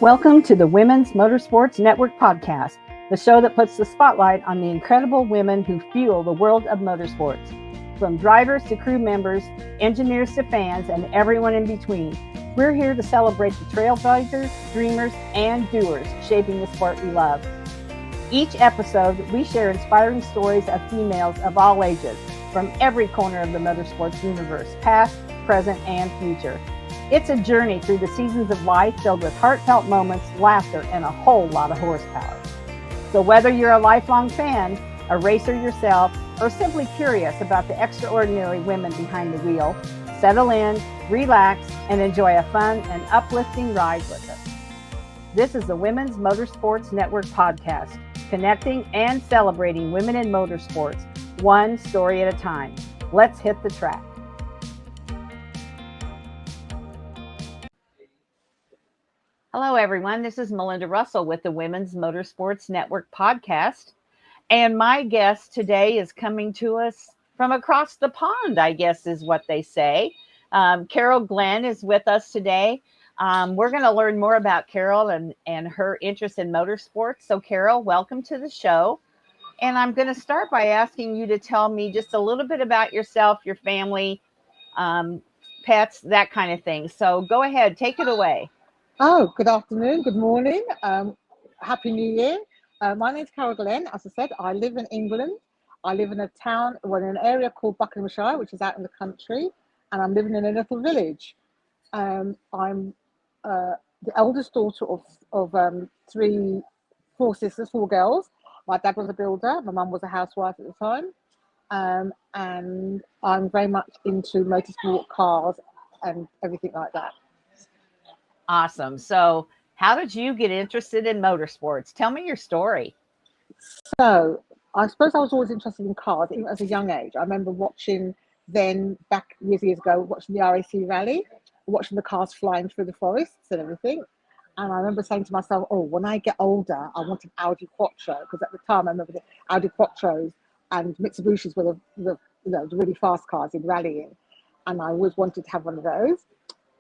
Welcome to the Women's Motorsports Network podcast, the show that puts the spotlight on the incredible women who fuel the world of motorsports. From drivers to crew members, engineers to fans, and everyone in between, we're here to celebrate the trailblazers, dreamers, and doers shaping the sport we love. Each episode, we share inspiring stories of females of all ages, from every corner of the motorsports universe, past, present, and future. It's a journey through the seasons of life filled with heartfelt moments, laughter, and a whole lot of horsepower. So whether you're a lifelong fan, a racer yourself, or simply curious about the extraordinary women behind the wheel, settle in, relax, and enjoy a fun and uplifting ride with us. This is the Women's Motorsports Network podcast, connecting and celebrating women in motorsports, one story at a time. Let's hit the track. Hello, everyone. This is Melinda Russell with the Women's Motorsports Network podcast. And my guest today is coming to us from across the pond, I guess is what they say. Carol Glenn is with us today. We're going to learn more about Carol and her interest in motorsports. So, Carol, welcome to the show. And I'm going to start by asking you to tell me just a little bit about yourself, your family, pets, that kind of thing. So go ahead, take it away. Oh, good afternoon, good morning, Happy New Year. My name's Carol Glenn. As I said, I live in England. I live in in an area called Buckinghamshire, which is out in the country, and I'm living in a little village. I'm the eldest daughter of four girls. My dad was a builder, my mum was a housewife at the time, and I'm very much into motorsport, cars, and everything like that. Awesome. So how did you get interested in motorsports? Tell me your story. So I suppose I was always interested in cars, even as a young age. I remember watching back years ago, watching the RAC rally, watching the cars flying through the forests and everything. And I remember saying to myself, oh, when I get older, I want an Audi Quattro. Because at the time, I remember the Audi Quattros and Mitsubishis were the really fast cars in rallying. And I always wanted to have one of those.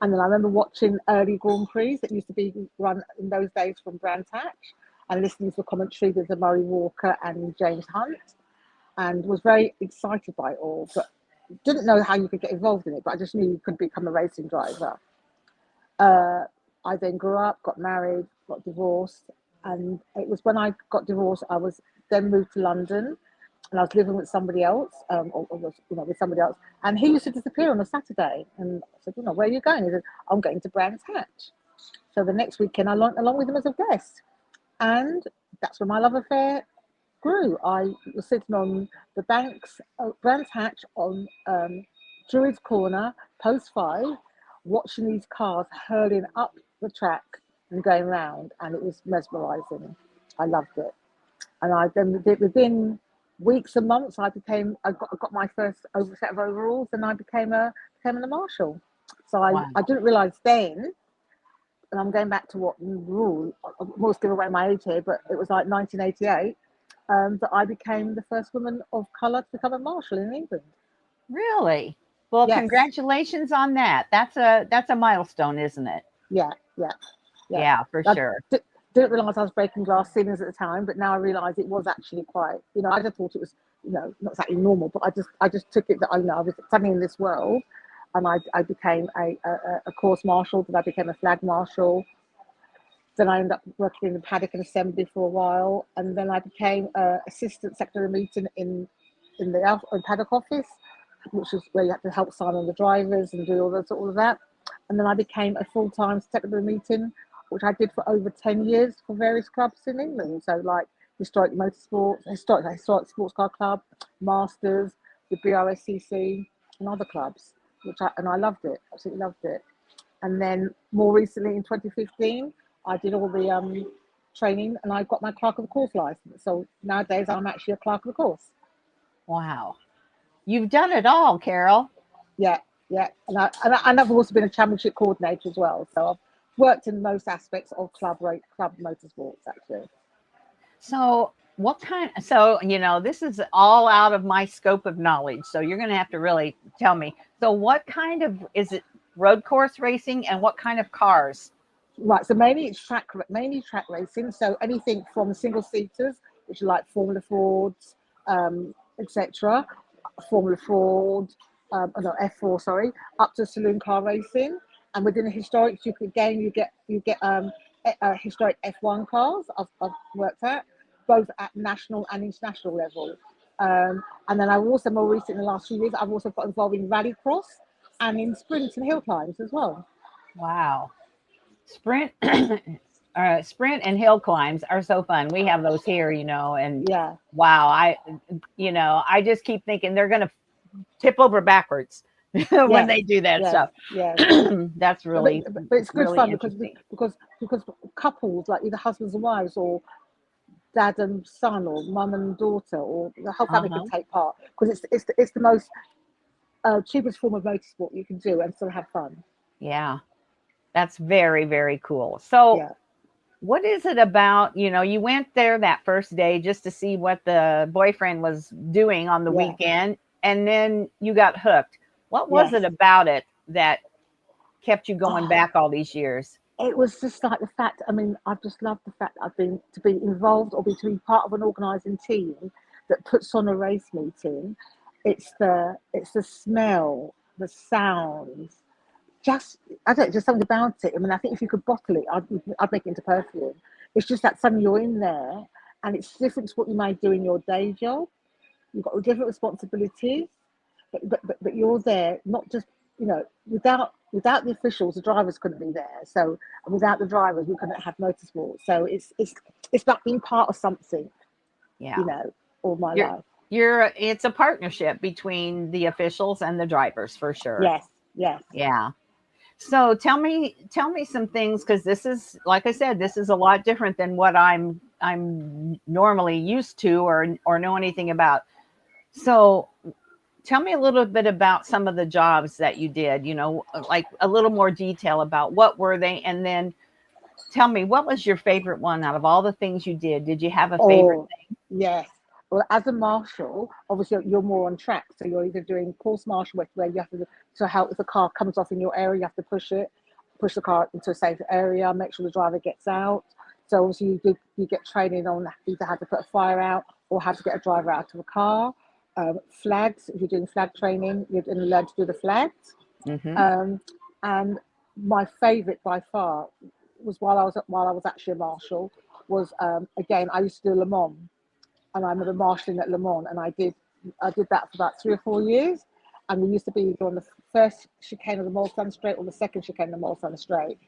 And then I remember watching early Grand Prix that used to be run in those days from Brands Hatch and listening to the commentary with the Murray Walker and James Hunt, and was very excited by it all, but didn't know how you could get involved in it, but I just knew you could become a racing driver. I then grew up, got married, got divorced, and it was when I got divorced, I was then moved to London, and I was living with somebody else, with somebody else, and he used to disappear on a Saturday. And I said, where are you going? He said, I'm going to Brands Hatch. So the next weekend, I went along with him as a guest, and that's where my love affair grew. I was sitting on the banks of Brands Hatch on Druids Corner, post 5, watching these cars hurling up the track and going round, and it was mesmerising. I loved it, and I then within weeks and months, I got my first set of overalls, and I became a marshal. So Wow. I didn't realise then, and I'm going back to what rule. I almost give away my age here, but it was like 1988 that I became the first woman of colour to become a marshal in England. Really? Well, Yes. Congratulations on that. That's a milestone, isn't it? Yeah, for sure. Didn't realise I was breaking glass ceilings at the time, but now I realise it was actually quite, I just thought it was, not exactly normal, but I just took it that I was something in this world, and I became a course marshal, then I became a flag marshal, then I ended up working in the paddock and assembly for a while, and then I became assistant secretary of meeting in the paddock office, which is where you had to help sign on the drivers and do all of that, and then I became a full-time secretary of meeting, which I did for over 10 years for various clubs in England. So like Historic Motorsports, Historic Sports Car Club, Masters, the BRSCC, and other clubs, and I loved it, absolutely loved it. And then more recently in 2015, I did all the training, and I got my clerk of the course license. So nowadays I'm actually a clerk of the course. Wow. You've done it all, Carol. Yeah. And I've also been a championship coordinator as well. So I've worked in most aspects of club motorsports, actually. So this is all out of my scope of knowledge. So you're going to have to really tell me. So what kind of, is it road course racing, and what kind of cars? Right, so mainly track racing. So anything from single seaters, which are like Formula Fords, etc. Formula Ford, no F4, sorry, up to saloon car racing. And within the historics, you get historic F1 cars. I've worked at both at national and international level. And then I've also more recently in the last few years, I've also got involved in rallycross and in sprints and hill climbs as well. Wow. Sprint sprint and hill climbs are so fun. We have those here, and Yeah, wow, I just keep thinking they're going to tip over backwards when yes, they do that yes, stuff. yes. That's But, really, but it's good really fun because interesting. because couples like either husbands and wives or dad and son or mum and daughter or the whole family can Uh-huh. take part because it's the most cheapest form of motorsport you can do and still have fun. Yeah, that's very, very cool. So, Yeah, what is it about, you went there that first day just to see what the boyfriend was doing on the yeah, weekend, and then you got hooked. What was yes. it about it that kept you going Oh, back all these years? it was just like the fact. I mean, I've just loved the fact that I've been to be involved or to be part of an organising team that puts on a race meeting. It's the smell, the sounds, just I don't know, just something about it. I mean, I think if you could bottle it, I'd make it into perfume. It's just that suddenly you're in there, and it's different to what you might do in your day job. You've got different responsibilities, but you're there not just without the officials, the drivers couldn't be there. So without the drivers, we couldn't have motorsport. So it's about being part of something, you Yeah. know, all my You're life. it's a partnership between the officials and the drivers for sure. Yes, yes. Yeah. So tell me some things, because this is, like I said, this is a lot different than what I'm normally used to or know anything about. So tell me a little bit about some of the jobs that you did, like a little more detail about what were they, and then tell me what was your favorite one out of all the things you did. Did you have a favorite Oh, yes. Well, as a marshal, obviously you're more on track. So you're either doing course marshal where you have to, so how if the car comes off in your area, you have to push the car into a safe area, make sure the driver gets out. So obviously you get training on either how to put a fire out or how to get a driver out of a car. Flags, if you're doing flag training, you're going to learn to do the flags. thing? Hmm. Um, and my favourite by far was while I was actually a marshal was again I used to do Le Mans, and I remember marshalling at Le Mans, and I did that for about 3 or 4 years, and we used to be either on the first chicane of the Mulsanne Straight or the second chicane of the Mulsanne Straight,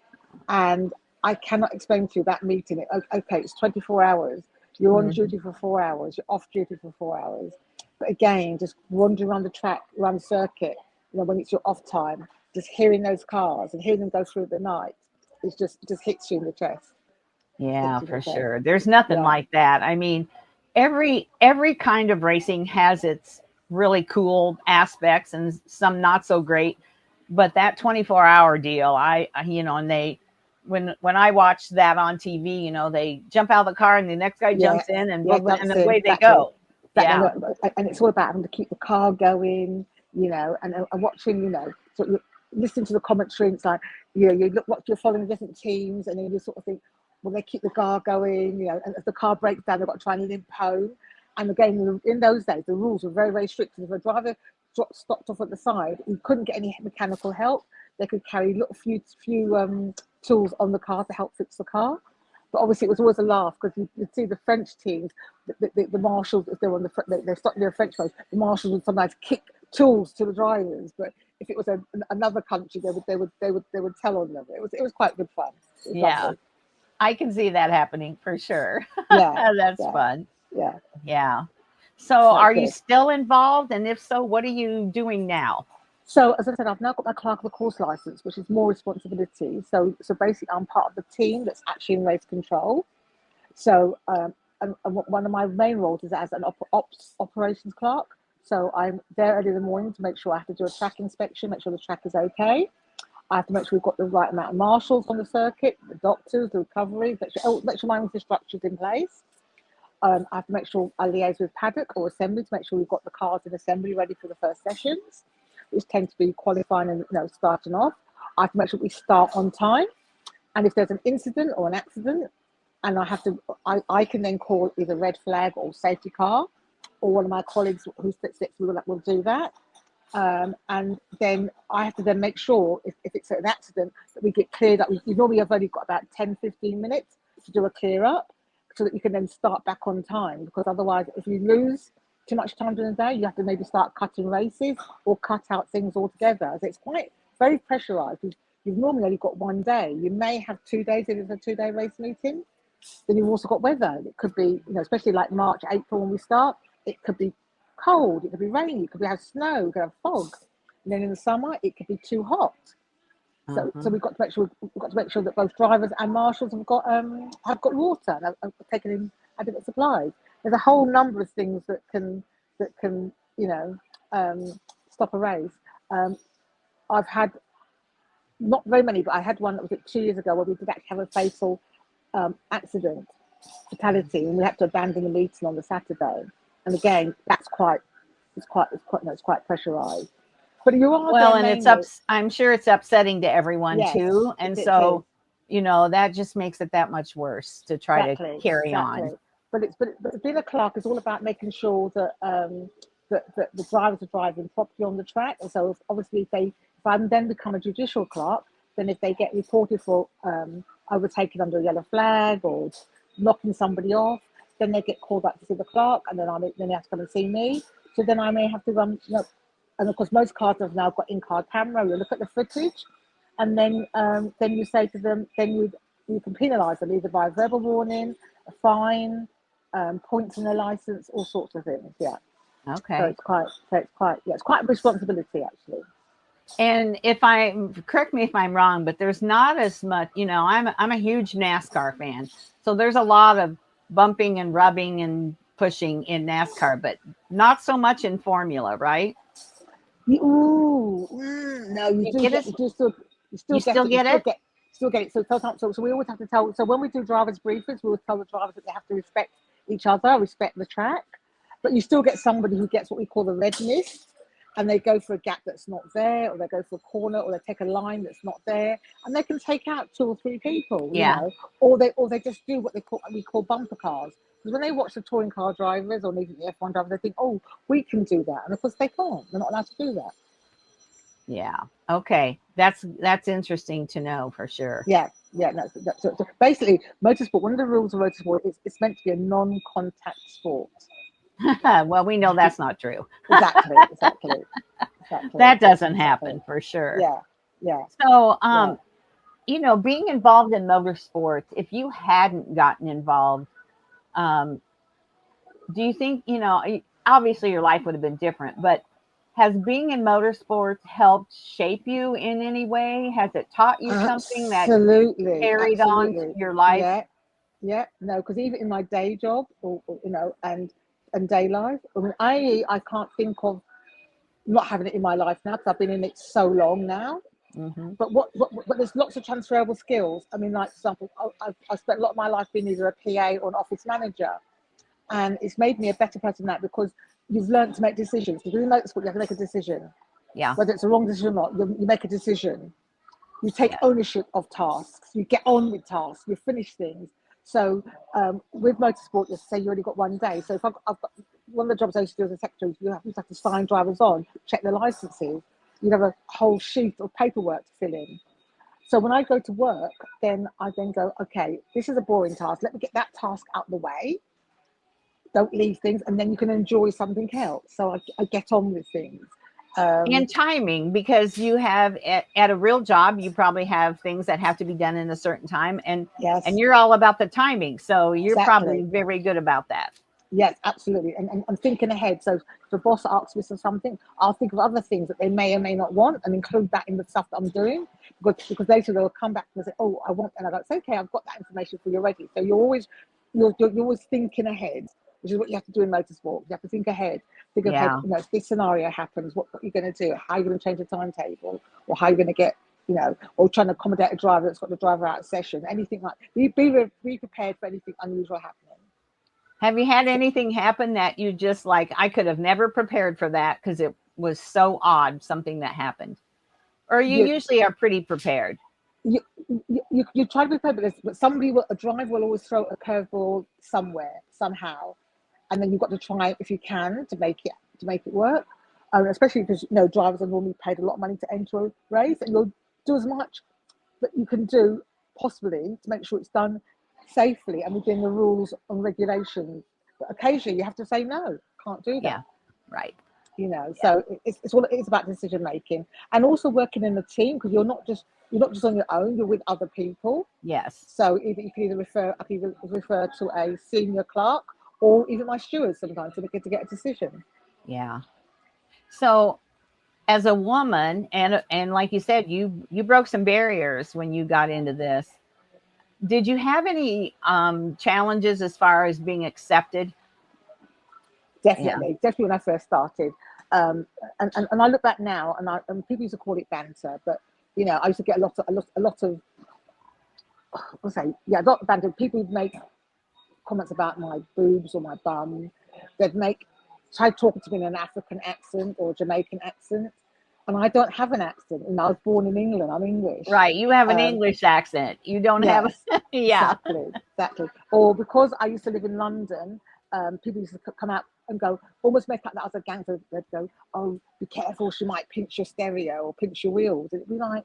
and I cannot explain to you that meeting. Okay, it's 24 hours. You're on Hmm. duty for 4 hours. You're off duty for 4 hours. But again, just wandering around the track, around the circuit, when it's your off time, just hearing those cars and hearing them go through the night, it just hits you in the chest. Yeah, Hits you in for the chest. sure. There's nothing Yeah, like that. I mean, every kind of racing has its really cool aspects and some not so great. But that 24-hour deal, and they when I watch that on TV, they jump out of the car and the next guy yeah, jumps in and yeah. and Jumps in away they exactly. go. Exactly, Yeah. and it's all about having to keep the car going, and watching, sort of listening to the commentary. It's like, you look what you're following different teams, and then you sort of think, well, they keep the car going, and if the car breaks down, they've got to try and limp home. And again, in those days, the rules were very, very strict. If a driver stopped off at the side, he couldn't get any mechanical help. They could carry little few tools on the car to help fix the car. But obviously, it was always a laugh because you'd see the French teams, the marshals, if they were on they stopped near a French road, the marshals would sometimes kick tools to the drivers. But if it was another country, they would tell on them. It was quite good fun. It was Yeah. lovely. I can see that happening for sure. Yeah, That's yeah, fun. yeah. Yeah. So So it's are you good. still involved? And if so, what are you doing now? So as I said, I've now got my clerk of the course license, which is more responsibility. So basically, I'm part of the team that's actually in race control. So and one of my main roles is as an operations clerk. So I'm there early in the morning to make sure I have to do a track inspection, make sure the track is okay. I have to make sure we've got the right amount of marshals on the circuit, the doctors, the recovery, make sure my infrastructure is in place. I have to make sure I liaise with paddock or assembly to make sure we've got the cars in assembly ready for the first sessions, which tend to be qualifying and starting off. I have to make sure we start on time, And if there's an incident or an accident, and I can then call either red flag or safety car, or one of my colleagues who sits next to me will do that. And then I have to then make sure if it's an accident that we get cleared up. You normally have only got about 10-15 minutes to do a clear up so that you can then start back on time, because otherwise if you lose too much time during the day, you have to maybe start cutting races or cut out things altogether. So it's quite very pressurized. You've normally only got one day. You may have 2 days if it's a 2-day race meeting. Then you've also got weather. It could be, especially like March, April when we start, it could be cold, it could be rainy, it could have snow, it could have fog. And then in the summer, it could be too hot. So we've got to make sure that both drivers and marshals have got water and have taken in adequate supplies. There's a whole number of things that can stop a race. I've had not very many, but I had one that was 2 years ago where we did actually have a fatal fatality, and we had to abandon the meeting on the Saturday. And again, it's quite pressurized. But you are well, and I'm sure it's upsetting to everyone too, and so that just makes it that much worse to try to carry on. But being a clerk is all about making sure that that the drivers are driving properly on the track. And so obviously if I then become a judicial clerk, then if they get reported for overtaking under a yellow flag or knocking somebody off, then they get called up to see the clerk, and then they have to come and see me. So then I may have to run, and of course most cars have now got in-car camera. You look at the footage, and then you say to them, then you can penalise them either by a verbal warning, a fine, points in their license, all sorts of things. Yeah. Okay. So it's quite a responsibility actually. And correct me if I'm wrong, but there's not as much, I'm a huge NASCAR fan. So there's a lot of bumping and rubbing and pushing in NASCAR, but not so much in Formula, right? No, you still get it. So we always have to tell. So when we do drivers' briefings, we always tell the drivers that they have to respect each other, respect the track. But you still get somebody who gets what we call the red mist, and they go for a gap that's not there, or they go for a corner, or they take a line that's not there, and they can take out 2 or 3 people, or they just do what we call bumper cars. Because when they watch the touring car drivers or even the F1 drivers, they think, oh, we can do that, and of course they can't. They're not allowed to do that. Yeah. Okay. That's interesting to know for sure. Yeah. So basically, motorsport. One of the rules of motorsport is it's meant to be a non-contact sport. Well, we know that's not true. Exactly. That doesn't happen for sure. Yeah. So, being involved in motorsports, if you hadn't gotten involved, do you think, obviously your life would have been different, but has being in motorsports helped shape you in any way? Has it taught you something that carried on to your life? Yeah. No, because even in my day job, and day life, I can't think of not having it in my life now, because I've been in it so long now. Mm-hmm. But there's lots of transferable skills. I mean, like, for example, I spent a lot of my life being either a PA or an office manager, and it's made me a better person now, because you've learned to make decisions. Because in motorsport, you have to make a decision. Yeah. Whether it's a wrong decision or not, you make a decision. You take ownership of tasks. You get on with tasks. You finish things. So with motorsport, let's say you only got one day. So if I've got one of the jobs I used to do as a secretary, you have to sign drivers on, check their licenses. You'd have a whole sheet of paperwork to fill in. So when I go to work, then I go, okay, this is a boring task. Let me get that task out of the way. Don't leave things, and then you can enjoy something else. So I get on with things. And timing, because you have at a real job, you probably have things that have to be done in a certain time, and you're all about the timing. So you're probably very good about that. Yes, absolutely. And I'm thinking ahead. So if the boss asks me for something, I'll think of other things that they may or may not want and include that in the stuff that I'm doing. Because later they'll come back and say, oh, I want, and I go, it's okay, I've got that information for you already. So you're always thinking ahead, which is what you have to do in motorsport. You have to think ahead. Think ahead, if this scenario happens, what are you going to do? How are you going to change the timetable? Or how are you going to get, or trying to accommodate a driver that's got the driver out of session, anything like that. Be prepared for anything unusual happening. Have you had anything happen that you just like, I could have never prepared for that because it was so odd, something that happened? Or you usually are pretty prepared? you, you try to be fair, but somebody will, a driver will always throw a curveball somewhere, somehow, and then you've got to try if you can to make it work. Especially because drivers are normally paid a lot of money to enter a race, and you'll do as much that you can do possibly to make sure it's done safely and within the rules and regulations. But occasionally you have to say no, can't do that. Yeah, right. So it's about decision making, and also working in a team, because you're not just on your own, you're with other people. Yes. So you can either refer to a senior clerk, or even my stewards sometimes to get a decision. Yeah. So as a woman, and like you said, you broke some barriers when you got into this. Did you have any challenges as far as being accepted? Definitely when I first started. And I look back now, and people used to call it banter, but I used to get a lot of I'll say, a lot of banter. People would make comments about my boobs or my bum. They'd try talking to me in an African accent or Jamaican accent, and I don't have an accent. I was born in England. I'm English. Right, you have an English accent. You don't have yeah. Exactly. Or because I used to live in London, people used to come out and go, almost make up that I was a gangster. They'd go, "Oh, be careful, she might pinch your stereo or pinch your wheels." And it'd be like,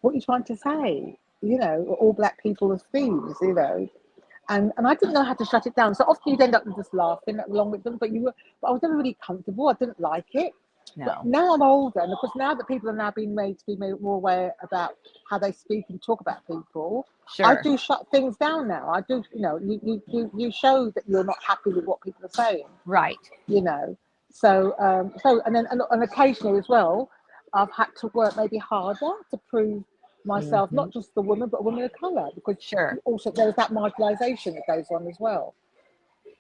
"What are you trying to say? All black people are thieves, And I didn't know how to shut it down. So often you'd end up just laughing along with them, but I was never really comfortable. I didn't like it. No. But now I'm older, and of course now that people are now being made to be made more aware about how they speak and talk about people, Sure. I do shut things down now. I do, you show that you're not happy with what people are saying. Right. So and occasionally as well, I've had to work maybe harder to prove myself, not just the woman, but a woman of colour, because also there's that marginalisation that goes on as well.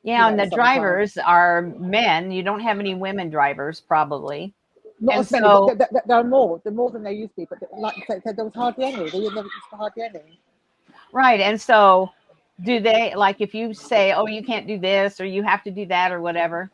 Yeah, and the drivers are men. You don't have any women drivers, probably. Not as many, but there are more. There are more than there used to be. But like I said, there was hardly any. There never used to hardly any. Right, and so do they, like, if you say, "Oh, you can't do this," or "You have to do that," or whatever?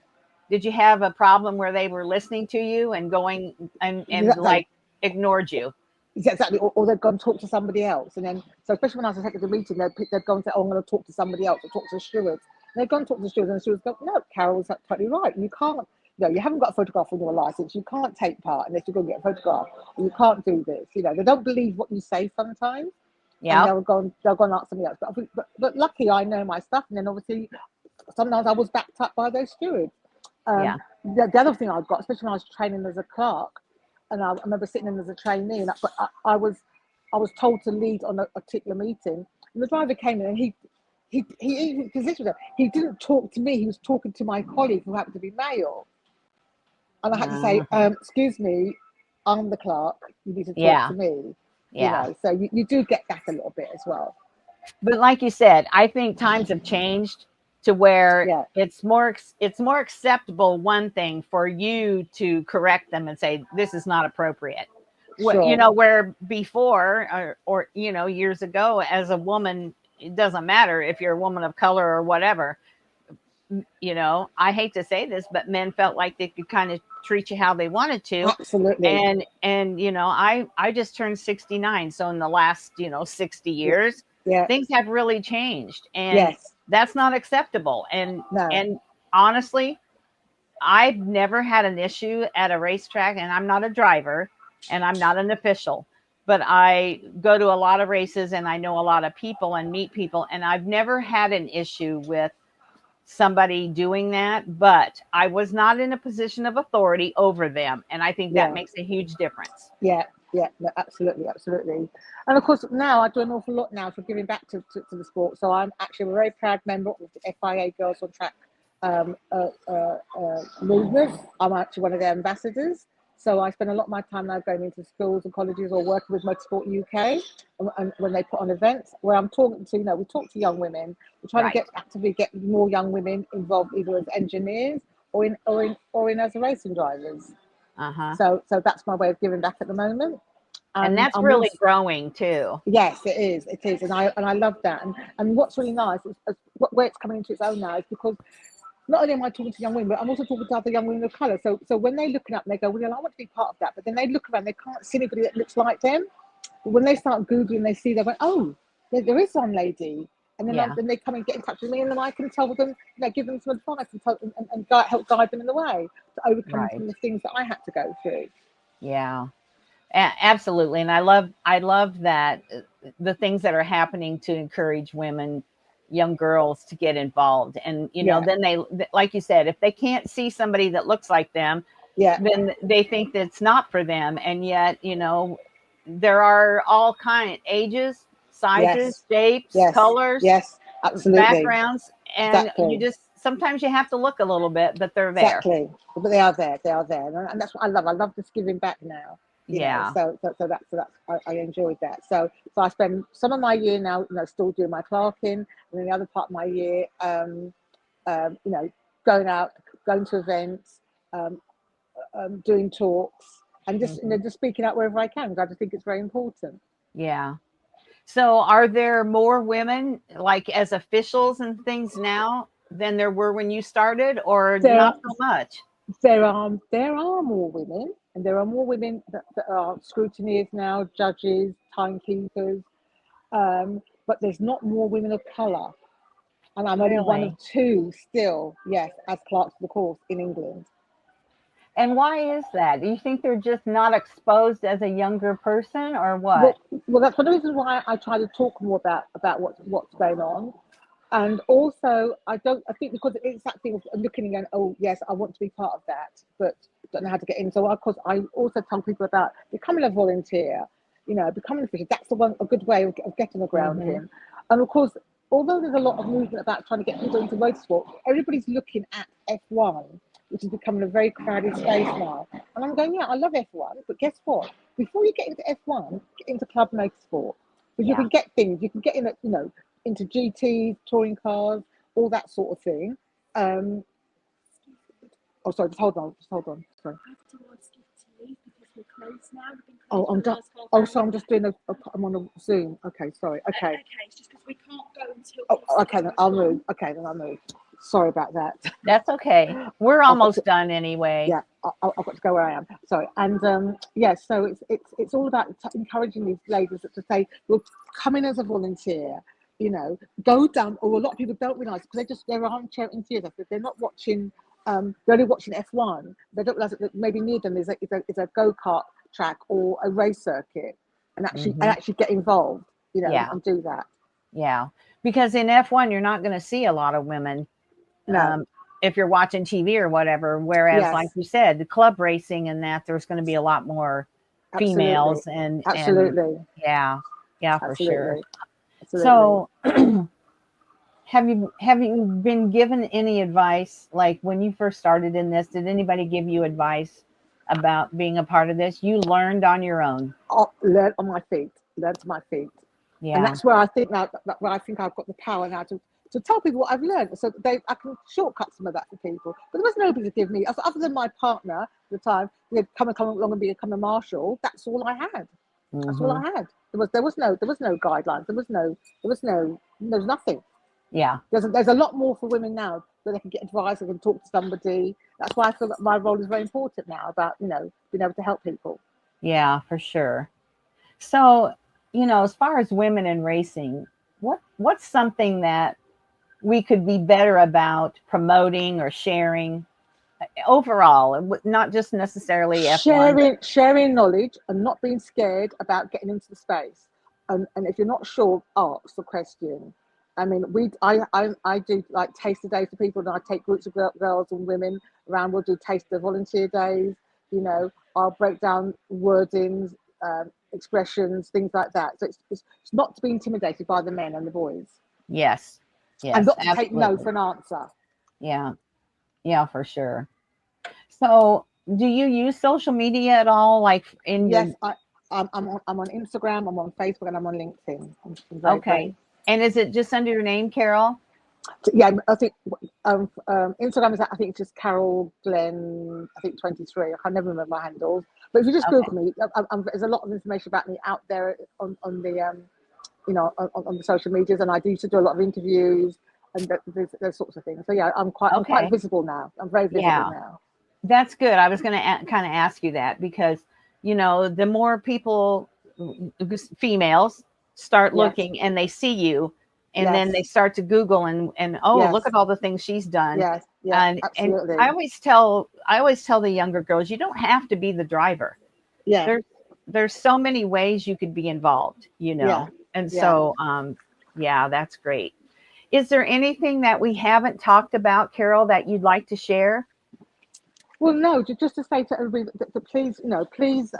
Did you have a problem where they were listening to you and going and like ignored you? Exactly, or they'd go and talk to somebody else, and then so especially when I was at the meeting, they'd go and say, "Oh, I'm going to talk to somebody else," or talk to the stewards. And they'd go and talk to the stewards, and the stewards go, "No, Carol was totally right. You can't. You haven't got a photograph on your license. You can't take part unless you go and get a photograph. Or you can't do this. They don't believe what you say sometimes. Yeah, and they'll go and ask somebody else. But lucky, I know my stuff, and then obviously sometimes I was backed up by those stewards. The other thing I've got, especially when I was training as a clerk, and I remember sitting in as a trainee, and I was told to lead on a particular meeting, and the driver came in, and he didn't talk to me. He was talking to my colleague who happened to be male, and I had to say, "Excuse me, I'm the clerk. You need to talk to me." So you do get that a little bit as well. But like you said, I think times have changed to where it's more acceptable, one thing, for you to correct them and say, "This is not appropriate." Sure. Where before or years ago, as a woman, it doesn't matter if you're a woman of color or whatever. I hate to say this, but men felt like they could kind of treat you how they wanted to. Absolutely. And I just turned 69. So in the last, 60 years, things have really changed. And that's not acceptable. And honestly, I've never had an issue at a racetrack, and I'm not a driver and I'm not an official, but I go to a lot of races and I know a lot of people and meet people, and I've never had an issue with somebody doing that, but I was not in a position of authority over them, and I think that makes a huge difference. No, absolutely. And of course now I do an awful lot now for giving back to the sport, so I'm actually a very proud member of the FIA Girls on Track movement. I'm actually one of their ambassadors, so I spend a lot of my time now going into schools and colleges or working with Motorsport UK, and when they put on events where I'm talking to, we talk to young women. We're trying to actively get more young women involved, either as engineers or in as racing drivers. So that's my way of giving back at the moment. And that's really growing too. Yes, it is, and I love that. And what's really nice is where it's coming into its own now is because not only am I talking to young women, but I'm also talking to other young women of colour. So when they're looking up and they go, "Well, I want to be part of that," but then they look around, they can't see anybody that looks like them. But when they start Googling, they see, they went, oh, there is one lady. And then, Yeah. then they come and get in touch with me, and then I can tell them, give them some advice and help guide them in the way to overcome some Right. of the things that I had to go through. Yeah. Absolutely. And I love that the things that are happening to encourage women, young girls to get involved. And, Yeah, then like you said, if they can't see somebody that looks like them, yeah, then they think that it's not for them. And yet, there are all kind ages, sizes, yes, shapes, yes, colors, yes, absolutely, backgrounds. And you exactly. sometimes you have to look a little bit, but they're there. Exactly, but they are there. They are there, and that's what I love. I love just giving back now. Yeah. So I enjoyed that. So I spend some of my year now, still doing my clerking, and then the other part of my year, you know, going out, going to events, um, doing talks, and just Hmm. just speaking out wherever I can, because I just think it's very important. Yeah. So are there more women like as officials and things now than there were when you started, or There, not so much? there are more women, and there are more women that are scrutineers now, judges, timekeepers. But there's not more women of colour, and I'm only one of Really? two still, yes, as clerks of the course in England. And why is that? Do you think they're just not exposed as a younger person, or what? Well, that's one of the reasons why I try to talk more about what's going on. And also, I think because it's that thing of looking and going, oh, yes, I want to be part of that, but don't know how to get in. So, of course, I also tell people about becoming a volunteer, becoming a fisher. That's a good way of getting the ground Hmm. in. And of course, although there's a lot of movement about trying to get people into motorsport, everybody's looking at F1, which is becoming a very crowded space now. And I'm going, yeah, I love F1, but guess what? Before you get into F1, get into club motorsport. Because you Yeah. can get things, you can get in, into GTs, touring cars, all that sort of thing. Um, oh, sorry, just hold on. Sorry. I have to ask you to leave because we're closed now. We've been Oh, closed I'm for the done. last half Oh, hour. so I'm just doing I'm on a Zoom. Okay, sorry. Okay. Okay, it's just because we can't go until. Oh, okay, then I'll move. Okay, then I'll move. Sorry about that. That's okay. We're I've got to, almost done anyway. yeah, I've got to go where I am. Sorry. And yeah, so it's all about encouraging these ladies to say, well, come in as a volunteer. Go down. Or a lot of people don't realise because they're armchair enthusiasts. They're not watching. They're only watching F1. They don't realise that maybe near them is a go-kart track or a race circuit, and Hmm. actually get involved. Yeah. And do that. Yeah. Because in F1, you're not going to see a lot of women, No. um, if you're watching TV or whatever. Whereas, like Yes. you said, the club racing and that, there's going to be a lot more Absolutely. females and Absolutely. yeah, yeah, for sure. Absolutely. Absolutely. So, have you been given any advice, like when you first started in this? Did anybody give you advice about being a part of this? You learned on your own. Learn on my feet. Learn to my feet. And Yeah. that's where I think now where I think I've got the power now to tell people what I've learned, so I can shortcut some of that for people. But there was nobody to give me other than my partner at the time. He had come along and become a marshal. That's all I had. That's all Hmm. I had. There was no guidelines. There was nothing. Yeah. There's a lot more for women now where they can get advice, they can talk to somebody. That's why I feel that my role is very important now about being able to help people. Yeah, for sure. So, as far as women in racing, what's something that we could be better about promoting or sharing overall, not just necessarily F1, but Sharing knowledge and not being scared about getting into the space. And if you're not sure, ask the question. I mean, I do like taster days for people, and I take groups of girls and women around. We'll do taster volunteer days. I'll break down wordings, expressions, things like that. So it's not to be intimidated by the men and the boys, yes, and yes, not to take no absolutely. for an answer. Yeah, yeah, for sure. So, do you use social media at all? Like in your, Yes, I'm on Instagram, I'm on Facebook, and I'm on LinkedIn. I'm very, very. okay. And is it just under your name, Carol? Yeah, I think Instagram is, I think it's just Carol Glenn, I think 23. I can never remember my handles. But if you just Okay. Google me, there's a lot of information about me out there on the on the social medias, and I do used to do a lot of interviews and those sorts of things. So yeah, I'm quite Okay. visible now. I'm very visible Yeah. now. That's good. I was going to kind of ask you that because, the more people females start Yes. looking and they see you, and then Yes. they start to Google and oh, Yes. look at all the things she's done. Yes. Yeah. And Absolutely. I always tell the younger girls, you don't have to be the driver. Yeah. There's so many ways you could be involved, Yeah. And Yeah. so yeah, that's great. Is there anything that we haven't talked about, Carol, that you'd like to share? Well, no, just to say to everybody that please, please,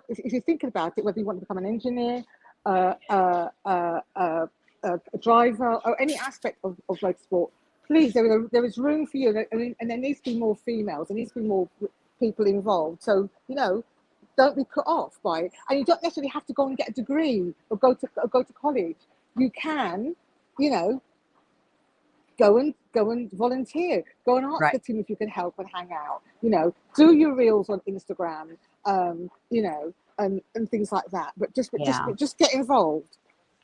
if you're thinking about it, whether you want to become an engineer, a driver, or any aspect of motorsport, please, there is room for you, and there needs to be more females. There needs to be more people involved. So, don't be put off by it, and you don't necessarily have to go and get a degree or go to college. You can, go and volunteer. Go and ask the team if you can help and hang out. Do your reels on Instagram. And things like that. But just get involved.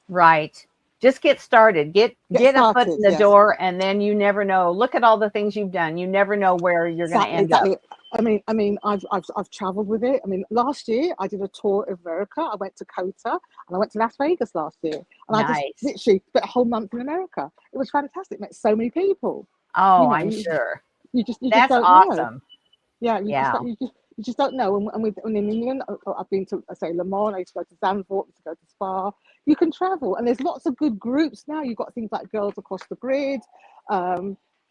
Right. Just get started. Get a foot in the door, and then you never know. Look at all the things you've done. You never know where you're going to end up. I mean, I've traveled with it. I mean, last year I did a tour of America. I went to COTA and I went to Las Vegas last year, and I just literally spent a whole month in America. It was fantastic. Met so many people. Oh, I'm sure. You just That's don't awesome. Know. Yeah, you just don't know. And in England, I've been to, Le Mans. I used to go to Zandvoort. I used to go to Spa. You can travel, and there's lots of good groups now. You've got things like Girls Across the Grid,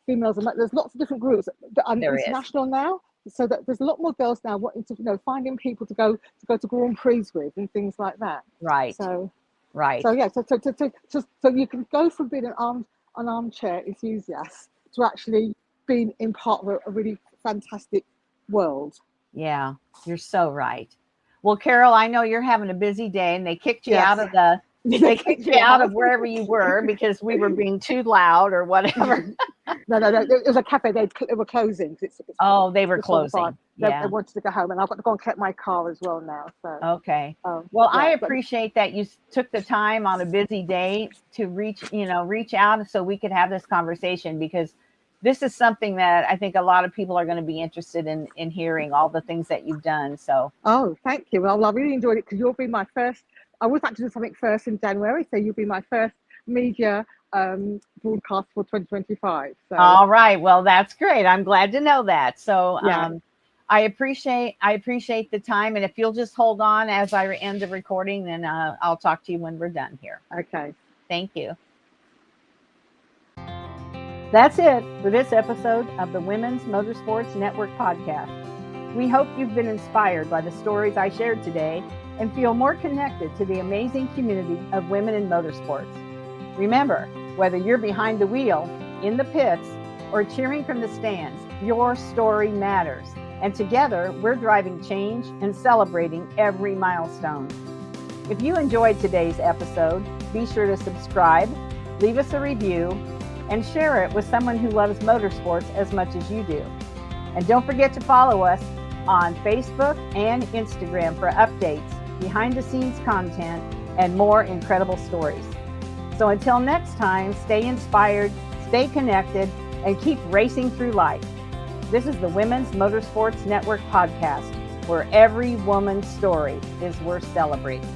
females, and there's lots of different groups that are international now. So that there's a lot more girls now wanting to, finding people to go to Grand Prix with and things like that. Right. So, right. So yeah, so you can go from being an armchair enthusiast to actually being in part of a really fantastic world. Yeah, you're so right. Well, Carol, I know you're having a busy day, and they kicked you out of they kicked you out of wherever you were because we were being too loud or whatever. No. It was a cafe. They were closing. They were closing. Yeah. They wanted to go home, and I've got to go and collect my car as well now. So okay. Well, I appreciate that you took the time on a busy day to reach out so we could have this conversation, because this is something that I think a lot of people are going to be interested in hearing, all the things that you've done. So. Oh, thank you. Well, I really enjoyed it because you'll be my first. I was actually doing something first in January, so you'll be my first media broadcast for 2025. So. All right. Well, that's great. I'm glad to know that. So I appreciate the time. And if you'll just hold on as I end the recording, then I'll talk to you when we're done here. Okay. Thank you. That's it for this episode of the Women's Motorsports Network podcast. We hope you've been inspired by the stories I shared today and feel more connected to the amazing community of women in motorsports. Remember, whether you're behind the wheel, in the pits, or cheering from the stands, your story matters. And together, we're driving change and celebrating every milestone. If you enjoyed today's episode, be sure to subscribe, leave us a review, and share it with someone who loves motorsports as much as you do. And don't forget to follow us on Facebook and Instagram for updates, behind-the-scenes content, and more incredible stories. So until next time, stay inspired, stay connected, and keep racing through life. This is the Women's Motorsports Network podcast, where every woman's story is worth celebrating.